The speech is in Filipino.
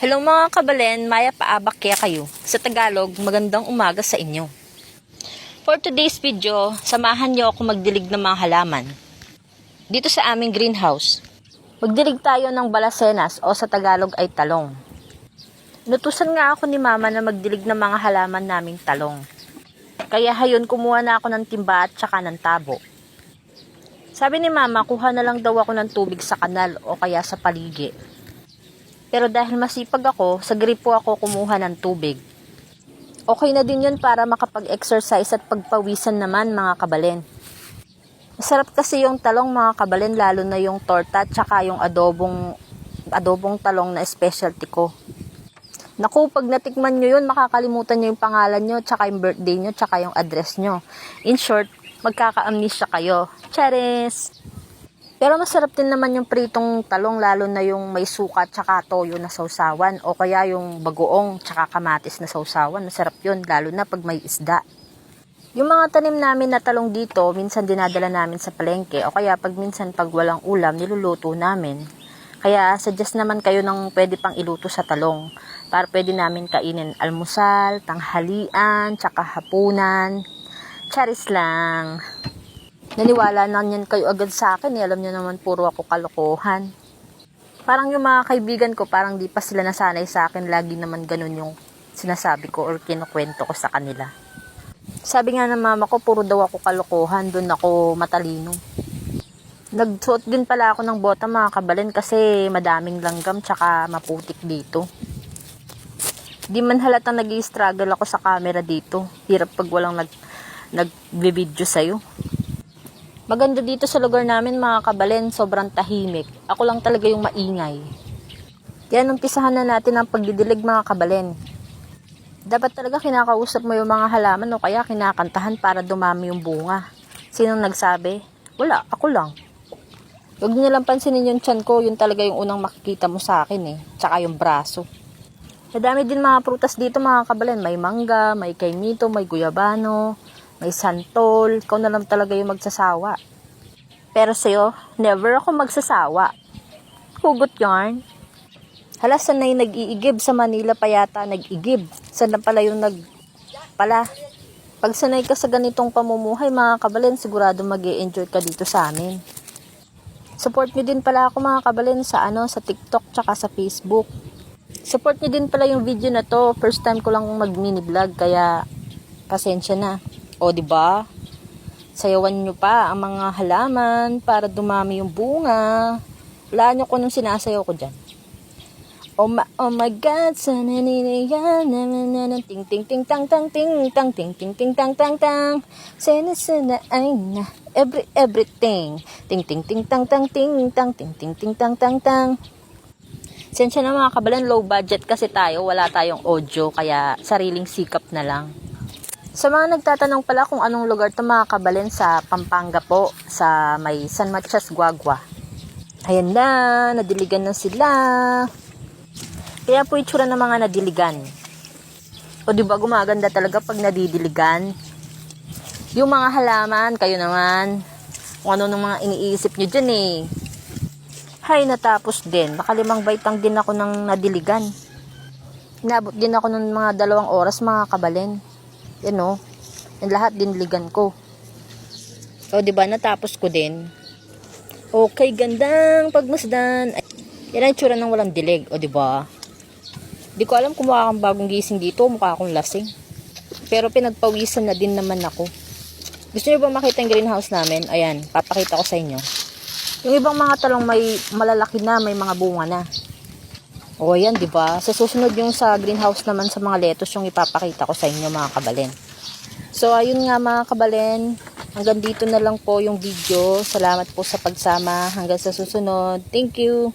Hello mga kabalen, Maya Paabak kaya kayo. Sa Tagalog, magandang umaga sa inyo. For today's video, samahan niyo ako magdilig ng mga halaman. Dito sa aming greenhouse, magdilig tayo ng balasenas o sa Tagalog ay talong. Inutusan nga ako ni Mama na magdilig ng mga halaman naming talong. Kaya hayon kumuha na ako ng timba at saka ng tabo. Sabi ni Mama, kuha na lang daw ako ng tubig sa kanal o kaya sa paligi. Pero dahil masipag ako, sa gripo ako kumuha ng tubig. Okay na din yun para makapag-exercise at pagpawisan naman mga kabalen. Masarap kasi yung talong mga kabalen, lalo na yung torta at saka yung adobong talong na specialty ko. Naku, pag natikman nyo yun, makakalimutan nyo yung pangalan nyo, tsaka yung birthday nyo, tsaka yung address nyo. In short, magkaka-amnesia kayo. Charis! Pero masarap din naman yung pritong talong, lalo na yung may suka tsaka toyo na sausawan o kaya yung bagoong tsaka kamatis na sausawan. Masarap yun, lalo na pag may isda. Yung mga tanim namin na talong dito, minsan dinadala namin sa palengke o kaya pag minsan pag walang ulam, niluluto namin. Kaya suggest naman kayo ng pwede pang iluto sa talong para pwede namin kainin almusal, tanghalian, tsaka hapunan. Charis lang! Naniwala na yan kayo agad sa akin. Alam nyo naman puro ako kalokohan. Parang yung mga kaibigan ko, parang di pa sila nasanay sa akin. Lagi naman ganun yung sinasabi ko or kinukwento ko sa kanila. Sabi nga ng mama ko, puro daw ako kalokohan. Doon ako matalino. Nagsuot din pala ako ng bota mga kabalen kasi madaming langgam tsaka maputik dito. Di man halatang nag-i-struggle ako sa camera dito. Hirap pag walang nag-video sa'yo. Maganda dito sa lugar namin mga kabalen, sobrang tahimik. Ako lang talaga yung maingay. Kaya umpisahan na natin ang pagdidilig mga kabalen. Dapat talaga kinakausap mo yung mga halaman o kaya kinakantahan para dumami yung bunga. Sinong nagsabi? Wala, ako lang. Huwag niyo lang pansinin yung tiyan ko, yun talaga yung unang makikita mo sa akin eh. Tsaka yung braso. Madami din mga prutas dito mga kabalen. May mangga, may kaimito, may guyabano, may santol. Ikaw na lang talaga yung magsasawa. Pero sa'yo, never ako magsasawa. Hugot yarn. Hala, sanay nag-iigib. Sa Manila pa yata nag-igib. Saan na pala yung pala. Pag sanay ka sa ganitong pamumuhay, mga kabalen, sigurado mag-e-enjoy ka dito sa amin. Support nyo din pala ako mga kabalen sa sa TikTok tsaka sa Facebook. Support nyo din pala yung video na to. First time ko lang mag-mini vlog, kaya pasensya na. O, diba? Sayawan nyo pa ang mga halaman para dumami yung bunga. Wala nyo ko nung sinasayaw ko dyan. Oh my God, sana niniyan, ting ting ting tang tang ting tang ting ting ting tang tang tang. Sana ay na everything. Ting ting ting tang tang ting tang ting ting ting tang tang tang. Sensya na mga kabalan, low budget kasi tayo, wala tayong audio, kaya sariling sikap na lang. Sa mga nagtatanong pala kung anong lugar to mga kabalen, sa Pampanga po, sa may San Matias, Guagua. Ayan na, nadiligan na sila. Kaya po itsura ng mga nadiligan. O diba gumaganda talaga pag nadidiligan? Yung mga halaman, kayo naman, kung ano nung mga iniisip nyo dyan eh. Hay, natapos din. Baka 5 baitang din ako ng nadiligan. Inabot din ako ng mga 2 oras mga kabalen. Yan o. Yan lahat diniligan ko. O, diba? Natapos ko din. Okay, gandang pagmasdan. Yan ang itsura ng walang dilig. O, diba? Di ko alam kung mukha akong bagong gising dito. Mukha akong lasing. Pero pinagpawisan na din naman ako. Gusto niyo ba makita yung greenhouse namin? Ayan, papakita ko sa inyo. Yung ibang mga talong may malalaki na, may mga bunga na. O yan, di ba? Sa susunod yung sa greenhouse naman sa mga lettuce yung ipapakita ko sa inyo mga kabalen. So ayun nga mga kabalen, hanggang dito na lang po yung video. Salamat po sa pagsama. Hanggang sa susunod. Thank you.